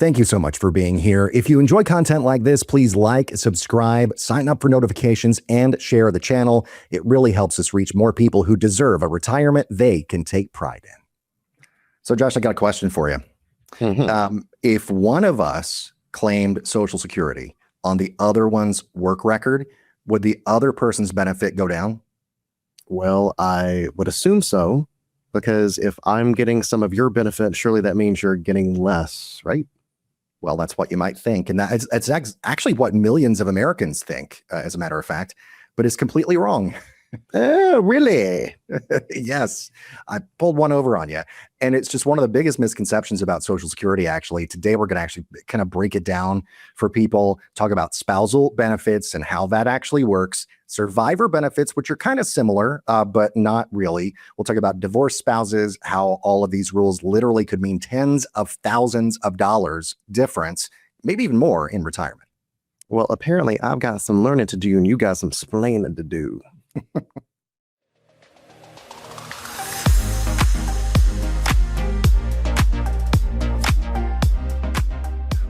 Thank you so much for being here. If you enjoy content like this, please like, subscribe, sign up for notifications, and share the channel. It really helps us reach more people who deserve a retirement they can take pride in. So, Josh, I got a question for you. If one of us claimed Social Security on the other one's work record, would the other person's benefit go down? Well, I would assume so, because if I'm getting some of your benefit, surely that means you're getting less, right? Well, that's what you might think. And it's actually what millions of Americans think, as a matter of fact, but it's completely wrong. Oh, really? Yes, I pulled one over on you. And it's just one of the biggest misconceptions about Social Security, actually. Today, we're going to actually kind of break it down for people, talk about spousal benefits and how that actually works, survivor benefits, which are kind of similar, but not really. We'll talk about divorced spouses, how all of these rules literally could mean tens of thousands of dollars difference, maybe even more in retirement. Well, apparently I've got some learning to do and you got some splaining to do.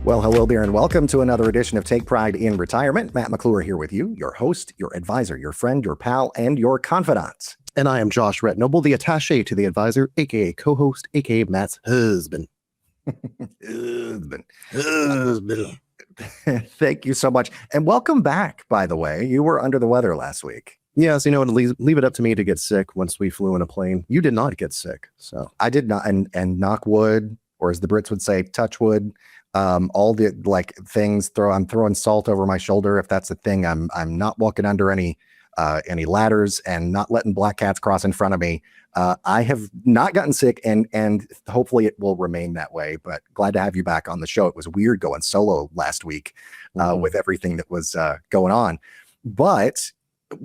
Well, hello there, and welcome to another edition of Take Pride in Retirement. Matt McClure here with you, your host, your advisor, your friend, your pal, and your confidant. And I am Josh Retnoble, the attaché to the advisor, aka co-host, aka Matt's husband. Husband. Thank you so much. And welcome back, by the way. You were under the weather last week. Yes, you know, leave it up to me to get sick once we flew in a plane. You did not get sick, so. I did not, and knock wood, or as the Brits would say, touch wood. All the things I'm throwing salt over my shoulder. If that's a thing, I'm not walking under any ladders and not letting black cats cross in front of me. I have not gotten sick, and hopefully it will remain that way, but glad to have you back on the show. It was weird going solo last week with everything that was going on, but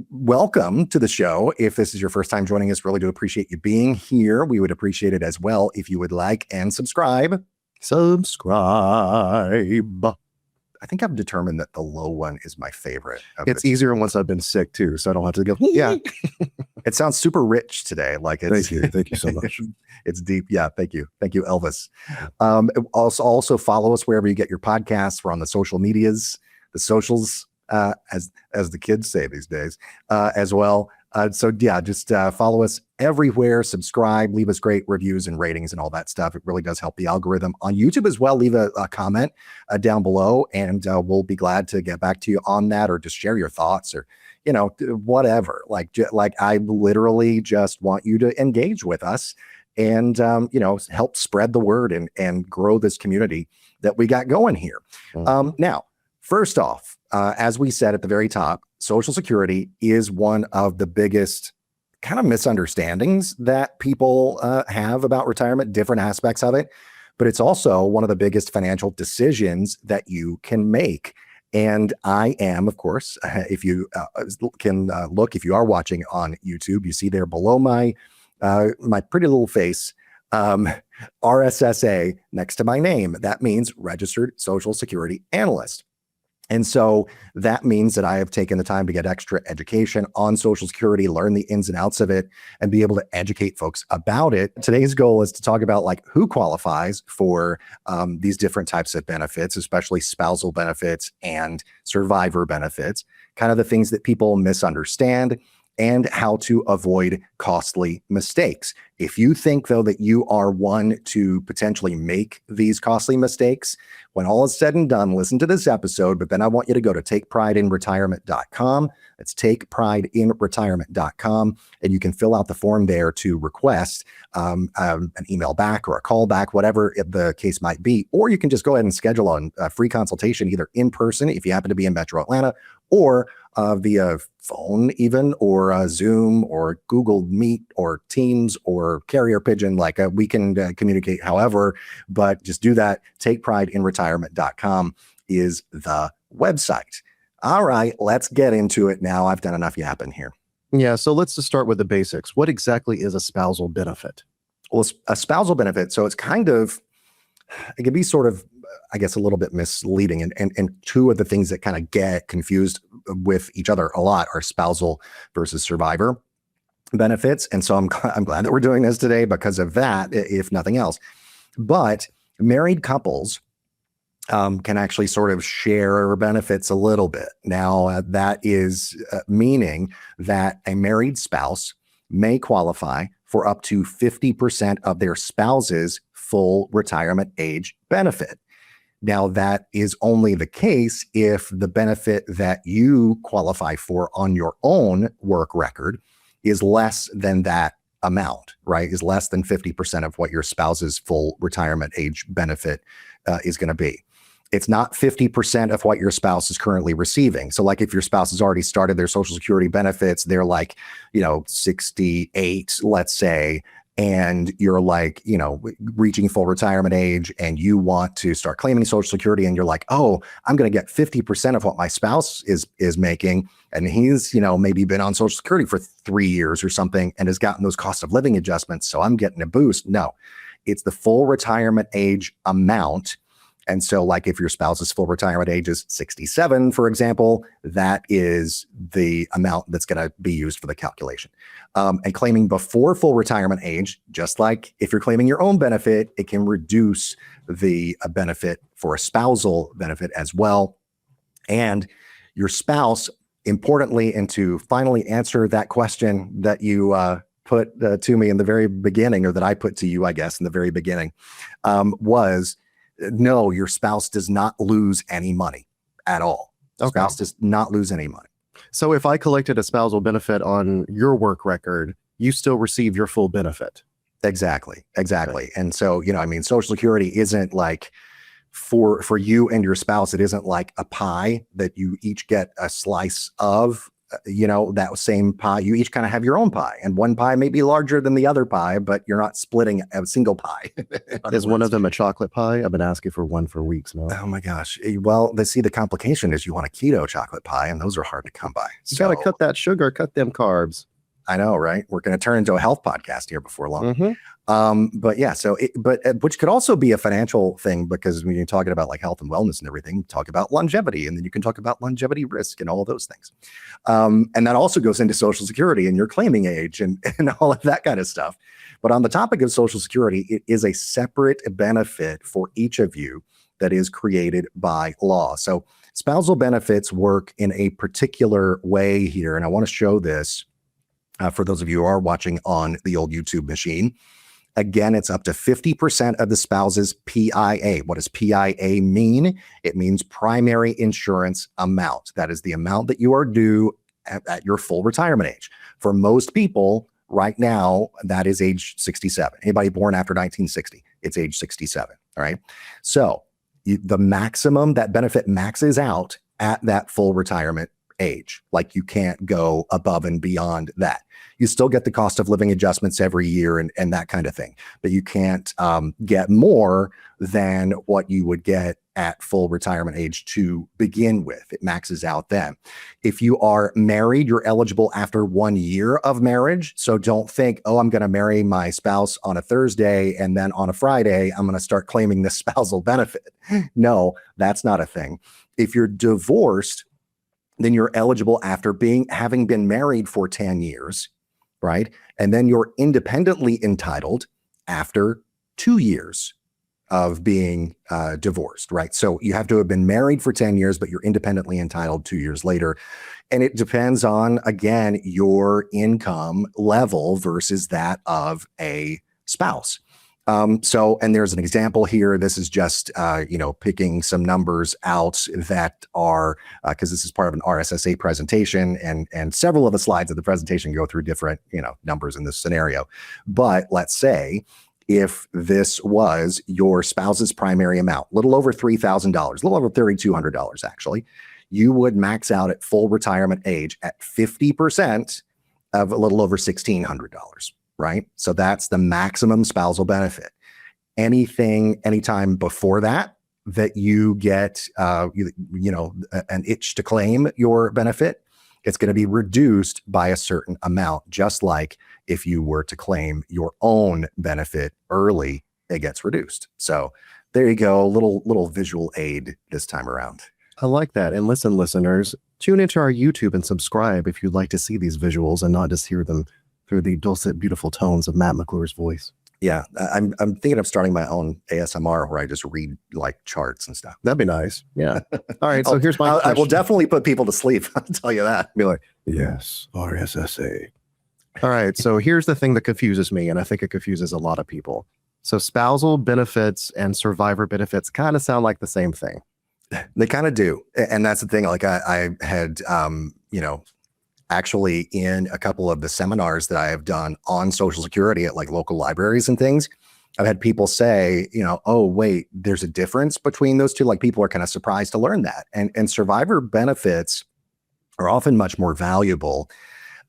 welcome to the show. If this is your first time joining us, really do appreciate you being here. We would appreciate it as well if you would like and subscribe. I think I've determined that the low one is my favorite. It's easier once I've been sick too, so I don't have to go. Yeah. It sounds super rich today. Like it's, thank you so much. It's deep. Yeah, thank you, Elvis. Also follow us wherever you get your podcasts. We're on the social medias, the socials, as the kids say these days, as well. So yeah, just follow us everywhere, subscribe, leave us great reviews and ratings and all that stuff. It really does help the algorithm on YouTube as well. Leave a comment down below, and we'll be glad to get back to you on that, or just share your thoughts, or whatever. Like I literally just want you to engage with us and help spread the word and grow this community that we got going here. Now, first off, as we said at the very top, Social Security is one of the biggest kind of misunderstandings that people have about retirement, different aspects of it, but it's also one of the biggest financial decisions that you can make. And I am, of course, if you can look, if you are watching on YouTube, you see there below my pretty little face, RSSA next to my name. That means Registered Social Security Analyst. And so that means that I have taken the time to get extra education on Social Security, learn the ins and outs of it, and be able to educate folks about it. Today's goal is to talk about who qualifies for these different types of benefits, especially spousal benefits and survivor benefits, kind of the things that people misunderstand, and how to avoid costly mistakes. If you think, though, that you are one to potentially make these costly mistakes, when all is said and done, listen to this episode, but then I want you to go to takeprideinretirement.com. It's takeprideinretirement.com, and you can fill out the form there to request an email back or a call back, whatever the case might be. Or you can just go ahead and schedule a free consultation, either in person if you happen to be in Metro Atlanta, or via phone even, or Zoom, or Google Meet, or Teams, or Carrier Pigeon. We can communicate however, but just do that. TakePrideInRetirement.com is the website. All right, let's get into it now. I've done enough yapping here. Yeah, so let's just start with the basics. What exactly is a spousal benefit? Well, a spousal benefit, so it can be sort of, I guess, a little bit misleading. And two of the things that kind of get confused with each other a lot are spousal versus survivor benefits. And so I'm glad that we're doing this today because of that, if nothing else. But married couples can actually sort of share benefits a little bit. Now, that is meaning that a married spouse may qualify for up to 50% of their spouse's full retirement age benefit. Now, that is only the case if the benefit that you qualify for on your own work record is less than that amount, right? Is less than 50% of what your spouse's full retirement age benefit is going to be. It's not 50% of what your spouse is currently receiving. So like if your spouse has already started their Social Security benefits, they're like, 68, let's say, and you're like, reaching full retirement age and you want to start claiming Social Security and you're like, oh, I'm going to get 50% of what my spouse is making. And he's, maybe been on Social Security for 3 years or something and has gotten those cost of living adjustments. So I'm getting a boost. No, it's the full retirement age amount. And so like if your spouse's full retirement age is 67, for example, that is the amount that's going to be used for the calculation. And claiming before full retirement age, just like if you're claiming your own benefit, it can reduce the benefit for a spousal benefit as well. And your spouse, importantly, and to finally answer that question that you put to me in the very beginning, or that I put to you, I guess, in the very beginning, was no, your spouse does not lose any money at all. Okay. Spouse does not lose any money. So if I collected a spousal benefit on your work record, you still receive your full benefit. Exactly. Okay. And so, Social Security isn't like for you and your spouse, it isn't like a pie that you each get a slice of. That same pie, you each kind of have your own pie, and one pie may be larger than the other pie, but you're not splitting a single pie. Is one of them a chocolate pie? I've been asking for one for weeks now. Oh my gosh. Well, the complication is you want a keto chocolate pie, and those are hard to come by. You got to cut that sugar, cut them carbs. I know, right? We're going to turn into a health podcast here before long. But yeah, which could also be a financial thing, because when you're talking about like health and wellness and everything, talk about longevity, and then you can talk about longevity risk and all of those things. And that also goes into Social Security and your claiming age and all of that kind of stuff. But on the topic of Social Security, it is a separate benefit for each of you that is created by law. So spousal benefits work in a particular way here. And I want to show this for those of you who are watching on the old YouTube machine. Again, it's up to 50% of the spouse's PIA. What does PIA mean? It means primary insurance amount. That is the amount that you are due at your full retirement age. For most people right now, that is age 67. Anybody born after 1960, it's age 67. All right. So the maximum, that benefit maxes out at that full retirement age. Like you can't go above and beyond that. You still get the cost of living adjustments every year and that kind of thing, but you can't get more than what you would get at full retirement age to begin with. It maxes out then. If you are married, you're eligible after 1 year of marriage. So don't think, oh, I'm going to marry my spouse on a Thursday and then on a Friday, I'm going to start claiming this spousal benefit. No, that's not a thing. If you're divorced, then you're eligible after having been married for 10 years, right? And then you're independently entitled after 2 years of being divorced, right? So you have to have been married for 10 years, but you're independently entitled 2 years later. And it depends on, again, your income level versus that of a spouse. And there's an example here. This is just, picking some numbers out that are, because this is part of an RSSA presentation, and several of the slides of the presentation go through different, numbers in this scenario. But let's say if this was your spouse's primary amount, a little over $3,000, a little over $3,200 actually, you would max out at full retirement age at 50% of a little over $1,600. Right? So that's the maximum spousal benefit. Anytime before that you get, an itch to claim your benefit, it's going to be reduced by a certain amount, just like if you were to claim your own benefit early, it gets reduced. So there you go, little visual aid this time around. I like that. And listen, listeners, tune into our YouTube and subscribe if you'd like to see these visuals and not just hear them through the dulcet, beautiful tones of Matt McClure's voice. Yeah, I'm thinking of starting my own ASMR where I just read like charts and stuff. That'd be nice. Yeah. All right. So here's my I will question. definitely put people to sleep. I'll tell you that. Be like, yes, RSSA. All right. So here's the thing that confuses me, and I think it confuses a lot of people. So spousal benefits and survivor benefits kind of sound like the same thing. They kind of do, and that's the thing. Like I had, actually in a couple of the seminars that I have done on Social Security at like local libraries and things, I've had people say, oh wait, there's a difference between those two. Like people are kind of surprised to learn that, and survivor benefits are often much more valuable.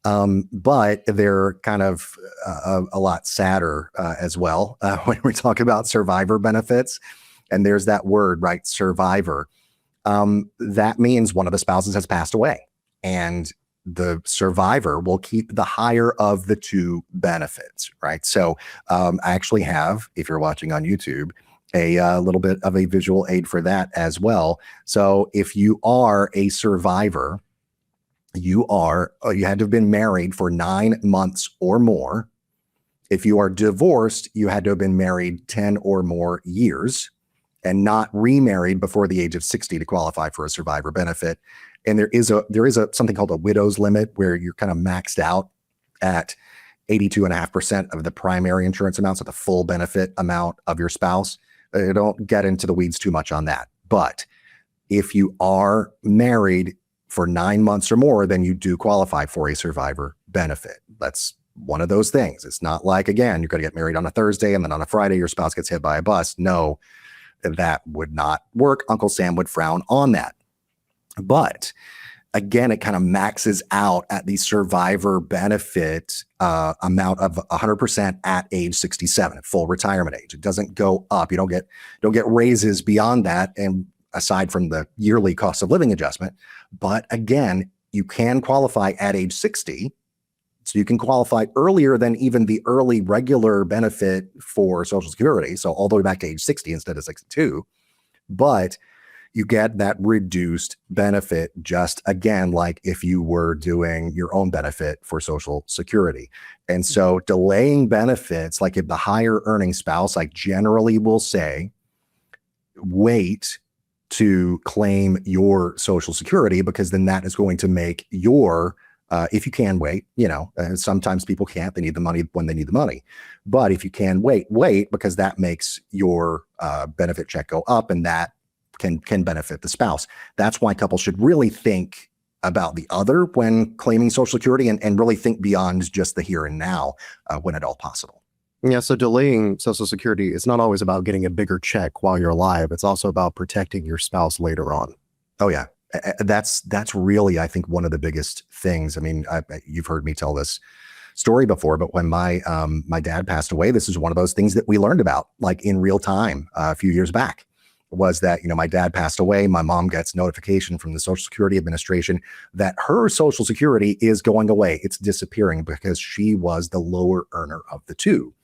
But they're kind of a lot sadder as well when we talk about survivor benefits. And there's that word, right? Survivor. That means one of the spouses has passed away, and the survivor will keep the higher of the two benefits, right? So I actually have, if you're watching on YouTube, a little bit of a visual aid for that as well. So if you are a survivor, you had to have been married for 9 months or more. If you are divorced, you had to have been married 10 or more years and not remarried before the age of 60 to qualify for a survivor benefit. And there is a something called a widow's limit where you're kind of maxed out at 82.5% of the primary insurance amount, so the full benefit amount of your spouse. I don't get into the weeds too much on that. But if you are married for 9 months or more, then you do qualify for a survivor benefit. That's one of those things. It's not like, again, you're going to get married on a Thursday and then on a Friday your spouse gets hit by a bus. No, that would not work. Uncle Sam would frown on that. But again, it kind of maxes out at the survivor benefit amount of 100% at age 67, at full retirement age. It doesn't go up. You don't get raises beyond that, and aside from the yearly cost of living adjustment. But again, you can qualify at age 60. So you can qualify earlier than even the early regular benefit for Social Security. So all the way back to age 60 instead of 62. But you get that reduced benefit just again, like if you were doing your own benefit for Social Security. And so delaying benefits, like if the higher earning spouse, I generally will say, wait to claim your Social Security, because then that is going to make your, if you can wait, sometimes people can't, they need the money when they need the money. But if you can wait, because that makes your benefit check go up, and that can benefit the spouse. That's why couples should really think about the other when claiming Social Security, and really think beyond just the here and now when at all possible. Yeah, so delaying Social Security is not always about getting a bigger check while you're alive. It's also about protecting your spouse later on. Oh yeah, that's really, I think, one of the biggest things. I mean, you've heard me tell this story before, but when my dad passed away, this is one of those things that we learned about like in real time a few years back. Was that, my dad passed away. My mom gets notification from the Social Security Administration that her Social Security is going away. It's disappearing because she was the lower earner of the two.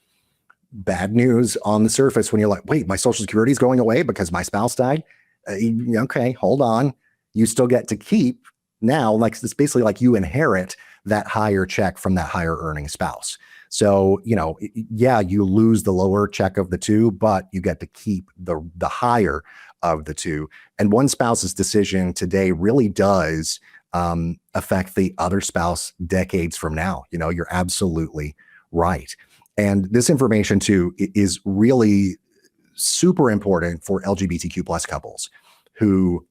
Bad news on the surface when you're like, wait, my Social Security is going away because my spouse died. Okay, hold on. You still get to keep now. Like it's basically like you inherit that higher check from that higher earning spouse. So, yeah, you lose the lower check of the two, but you get to keep the higher of the two. And one spouse's decision today really does affect the other spouse decades from now. You're absolutely right. And this information too is really super important for LGBTQ plus couples who,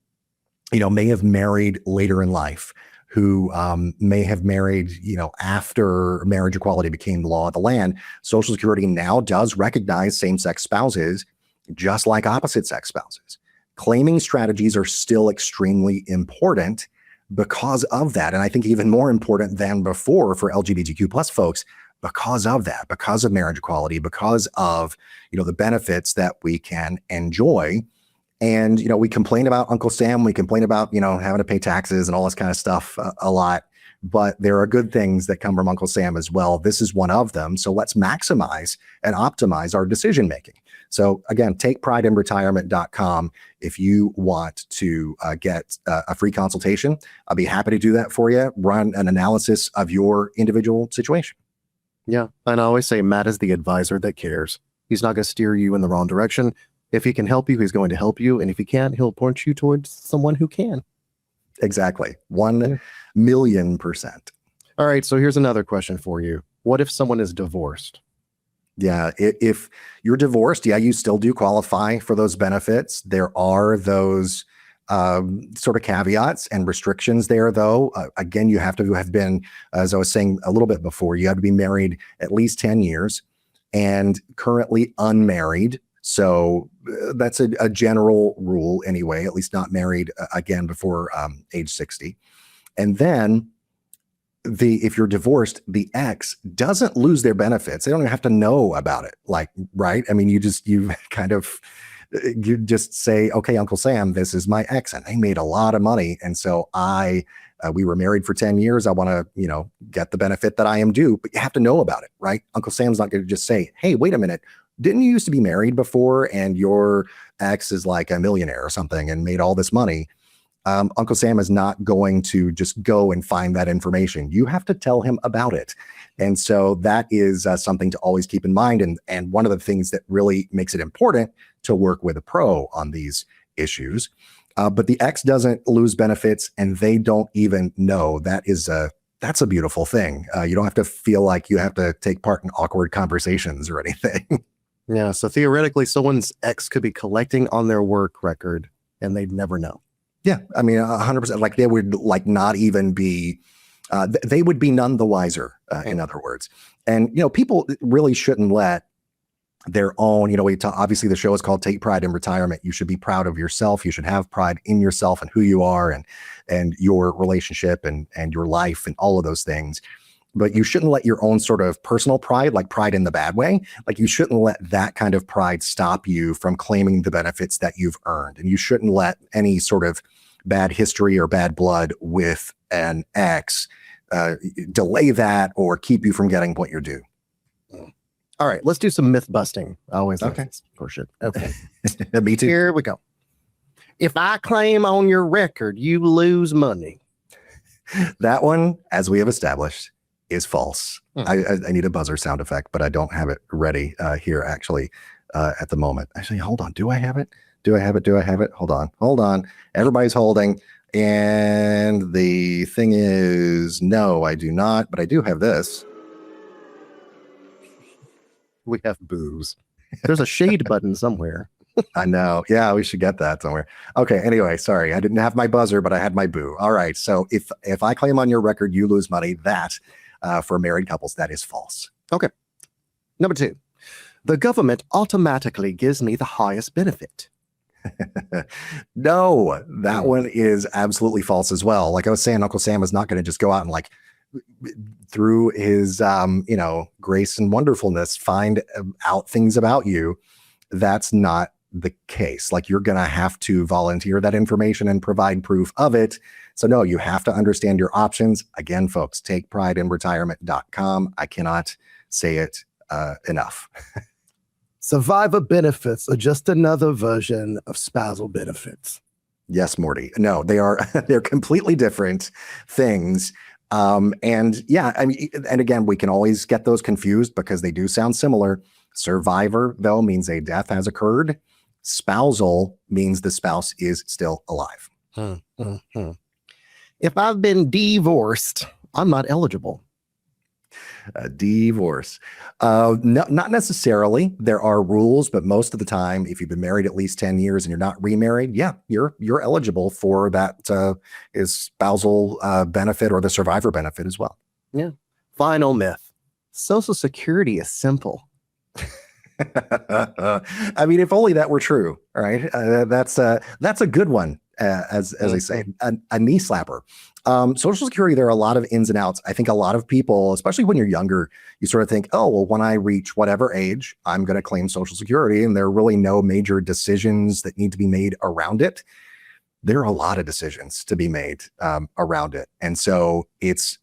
may have married later in life, who may have married, after marriage equality became the law of the land. Social Security now does recognize same-sex spouses just like opposite-sex spouses. Claiming strategies are still extremely important because of that. And I think even more important than before for LGBTQ plus folks because of that, because of marriage equality, because of, the benefits that we can enjoy. And, we complain about Uncle Sam, we complain about, having to pay taxes and all this kind of stuff a lot, but there are good things that come from Uncle Sam as well. This is one of them. So let's maximize and optimize our decision-making. So again, takeprideInRetirement.com. If you want to get a free consultation, I'll be happy to do that for you, run an analysis of your individual situation. Yeah. And I always say Matt is the advisor that cares. He's not going to steer you in the wrong direction. If he can help you, he's going to help you. And if he can't, he'll point you towards someone who can. Exactly. 1,000,000%. All right. So here's another question for you. What if someone is divorced? Yeah, if you're divorced, yeah, you still do qualify for those benefits. There are those sort of caveats and restrictions there, though. Again, you have to have been, as I was saying a little bit before, you have to be married at least 10 years and currently unmarried. So that's a general rule anyway, at least not married again before age 60. And then if you're divorced, the ex doesn't lose their benefits. They don't even have to know about it. Like, right? I mean, you just say, okay, Uncle Sam, this is my ex, and they made a lot of money, and so we were married for 10 years. I want to, get the benefit that I am due, but you have to know about it, right? Uncle Sam's not going to just say, hey, wait a minute, didn't you used to be married before, and your ex is like a millionaire or something and made all this money? Uncle Sam is not going to just go and find that information. You have to tell him about it. And so that is something to always keep in mind. And one of the things that really makes it important to work with a pro on these issues. But the ex doesn't lose benefits, and they don't even know. That's a beautiful thing. You don't have to feel like you have to take part in awkward conversations or anything. Yeah. So theoretically, someone's ex could be collecting on their work record and they'd never know. Yeah, I mean, 100%. Like they would not even be, they would be none the wiser, in other words. And, people really shouldn't let their own, obviously the show is called Take Pride in Retirement. You should be proud of yourself. You should have pride in yourself and who you are and your relationship and your life and all of those things. But you shouldn't let your own sort of personal pride, like pride in the bad way, like you shouldn't let that kind of pride stop you from claiming the benefits that you've earned. And you shouldn't let any sort of bad history or bad blood with an ex delay that or keep you from getting what you're due. All right, let's do some myth busting. I always okay. Horseshit. Okay. Me too. Here we go. If I claim on your record, you lose money. That one, as we have established, is false. I need a buzzer sound effect, but I don't have it ready here actually at the moment. Actually, hold on. Do I have it? Hold on. Everybody's holding. And the thing is, no, I do not, but I do have this. We have booze. There's a shade button somewhere. I know. Yeah, we should get that somewhere. Okay. Anyway, sorry. I didn't have my buzzer, but I had my boo. All right. So if I claim on your record, you lose money, that for married couples, that is false. Okay. Number 2, the government automatically gives me the highest benefit. No, that one is absolutely false as well. Like I was saying, Uncle Sam is not going to just go out and through his, grace and wonderfulness, find out things about you. That's not the case. Like you're going to have to volunteer that information and provide proof of it. So no, you have to understand your options. Again, folks, takeprideinretirement.com. I cannot say it enough. Survivor benefits are just another version of spousal benefits. Yes, Morty. No, they're completely different things. And yeah, I mean, and again, we can always get those confused because they do sound similar. Survivor, though, means a death has occurred. Spousal means the spouse is still alive. If I've been divorced, I'm not eligible. Divorce. No, not necessarily. There are rules, but most of the time, if you've been married at least 10 years and you're not remarried, yeah, you're eligible for that is spousal benefit or the survivor benefit as well. Yeah. Final myth. Social Security is simple. I mean, if only that were true. All right. That's a good one. As I say, a knee slapper. Social Security, there are a lot of ins and outs. I think a lot of people, especially when you're younger, you sort of think, oh, well, when I reach whatever age, I'm going to claim Social Security. And there are really no major decisions that need to be made around it. There are a lot of decisions to be made around it. And so it's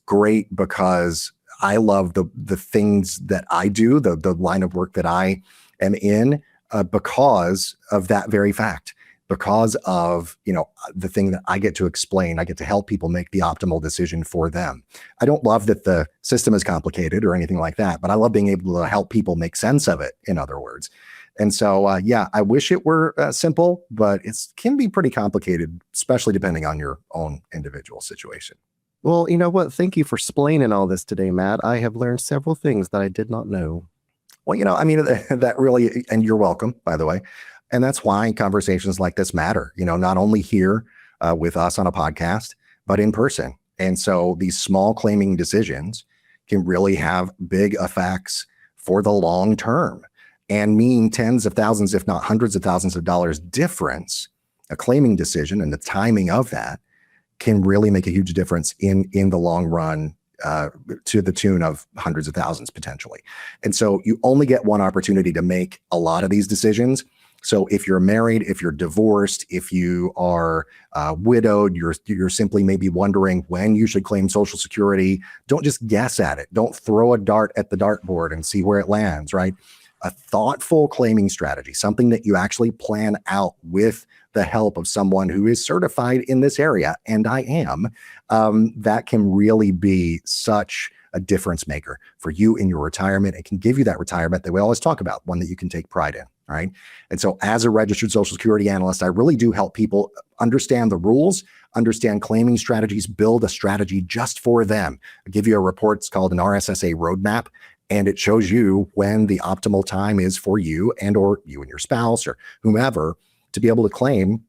great because I love the things that I do, the line of work that I am in because of that very fact. because of, the thing that I get to explain. I get to help people make the optimal decision for them. I don't love that the system is complicated or anything like that, but I love being able to help people make sense of it, in other words. And so, I wish it were simple, but it can be pretty complicated, especially depending on your own individual situation. Well, you know what? Thank you for explaining all this today, Matt. I have learned several things that I did not know. Well, that really, and you're welcome, by the way. And that's why conversations like this matter, not only here with us on a podcast, but in person. And so these small claiming decisions can really have big effects for the long term and mean tens of thousands, if not hundreds of thousands of dollars difference. A claiming decision and the timing of that can really make a huge difference in the long run, to the tune of hundreds of thousands potentially. And so you only get one opportunity to make a lot of these decisions. So if you're married, if you're divorced, if you are widowed, you're simply maybe wondering when you should claim Social Security, don't just guess at it. Don't throw a dart at the dartboard and see where it lands, right? A thoughtful claiming strategy, something that you actually plan out with the help of someone who is certified in this area, and I am, that can really be such a difference maker for you in your retirement. It can give you that retirement that we always talk about, one that you can take pride in, right? And so as a registered Social Security analyst, I really do help people understand the rules, understand claiming strategies, build a strategy just for them. I give you a report. It's called an RSSA roadmap. And it shows you when the optimal time is for you or you and your spouse or whomever to be able to claim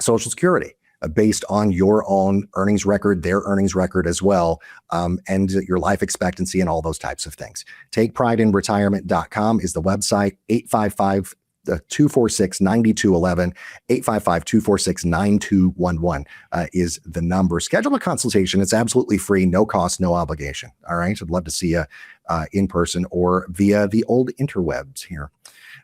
Social Security based on your own earnings record, their earnings record as well, and your life expectancy and all those types of things. TakePrideInRetirement.com is the website. 855-246-9211, 855-246-9211 is the number. Schedule a consultation. It's absolutely free, no cost, no obligation. All right. I'd love to see you in person or via the old interwebs here.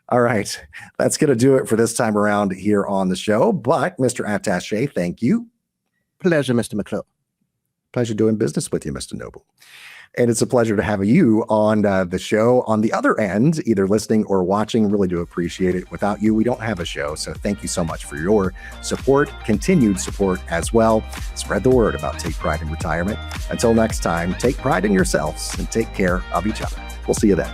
All right. That's going to do it for this time around here on the show. But Mr. Attaché, thank you. Pleasure, Mr. McClure. Pleasure doing business with you, Mr. Noble. And it's a pleasure to have you on the show on the other end, either listening or watching. Really do appreciate it. Without you, we don't have a show. So thank you so much for your support, continued support as well. Spread the word about Take Pride in Retirement. Until next time, take pride in yourselves and take care of each other. We'll see you then.